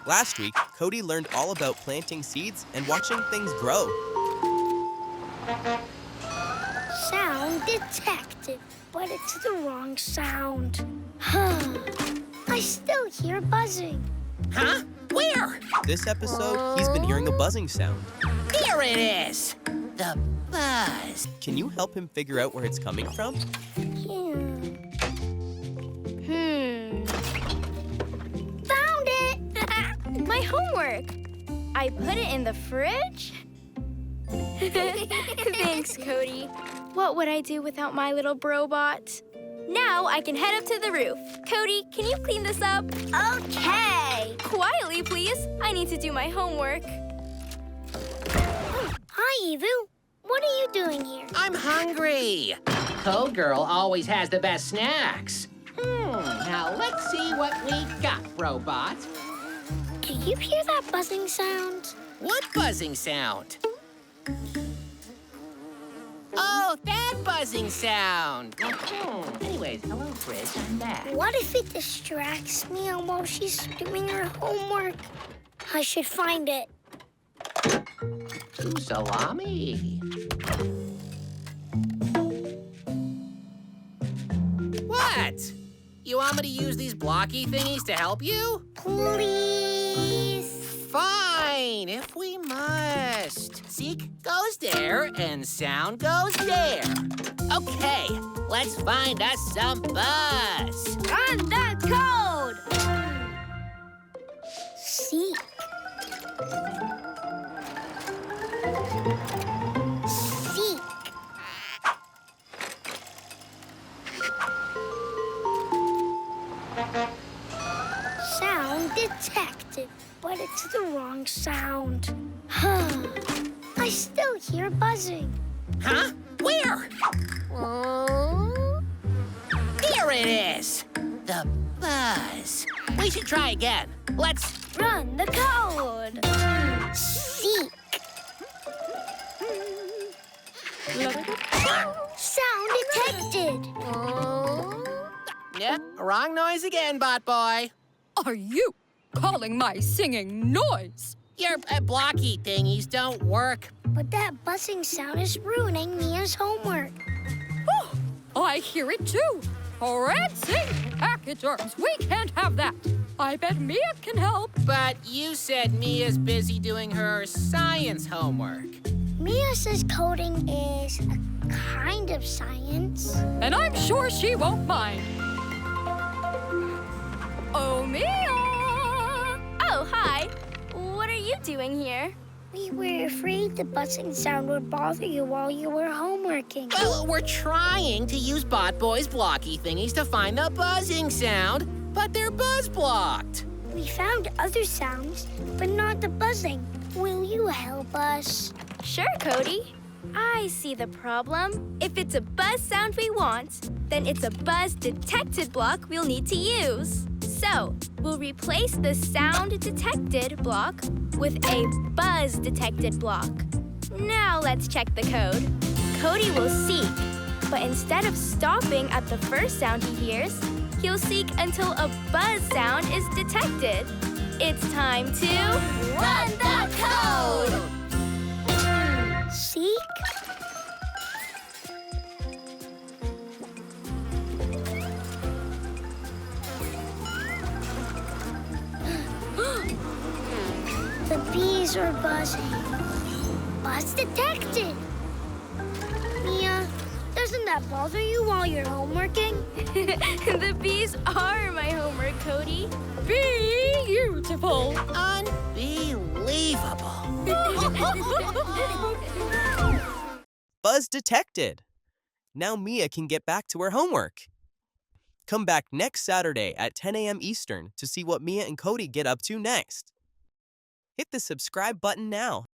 Last week, Cody learned all about planting seeds and watching things grow. Sound detected, but it's the wrong sound. I still hear buzzing. Huh? Where? This episode, he's been hearing a buzzing sound. There it is! The buzz. Can you help him figure out where it's coming from? Found it! My homework. I put it in the fridge? Thanks, Cody. What would I do without my little brobot? Now I can head up to the roof. Cody, can you clean this up? Okay. Quietly, please. I need to do my homework. Hi, Evu. What are you doing here? I'm hungry. Code Girl always has the best snacks. Now let's see what we got, robot. Can you hear that buzzing sound? What buzzing sound? Oh, that buzzing sound. Anyways, hello, Fridge. I'm back. What if it distracts me while she's doing her homework? I should find it. Ooh, salami. What? You want me to use these blocky thingies to help you? Please. Fine, if we must. Seek goes there, and sound goes there. Okay, let's find us some buzz. Run the code! Seek. Seek. Sound detected, but it's the wrong sound. I still hear buzzing. Huh? Where? There it is. The buzz. We should try again. Let's Run the code. Seek. Sound detected. Yep, wrong noise again, bot boy. Are you calling my singing noise? Your blocky thingies don't work. But that buzzing sound is ruining Mia's homework. Oh, I hear it too. Red Sea pachyderms. We can't have that. I bet Mia can help. But you said Mia's busy doing her science homework. Mia says coding is a kind of science. And I'm sure she won't mind. Oh, Mia! Oh, hi. What are you doing here? We were afraid the buzzing sound would bother you while you were homeworking. Well, we're trying to use Bot Boy's blocky thingies to find the buzzing sound, but they're buzz blocked. We found other sounds, but not the buzzing. Will you help us? Sure, Cody. I see the problem. If it's a buzz sound we want, then it's a buzz detected block we'll need to use. So, we'll replace the sound detected block with a buzz detected block. Now let's check the code. Cody will seek, but instead of stopping at the first sound he hears, he'll seek until a buzz sound is detected. It's time to run the code! Seek? The bees are buzzing. Buzz detected. Mia, doesn't that bother you while you're homeworking? The bees are my homework, Cody. Beautiful. Unbelievable. Buzz detected. Now Mia can get back to her homework. Come back next Saturday at 10 a.m. Eastern to see what Mia and Cody get up to next. Hit the subscribe button now.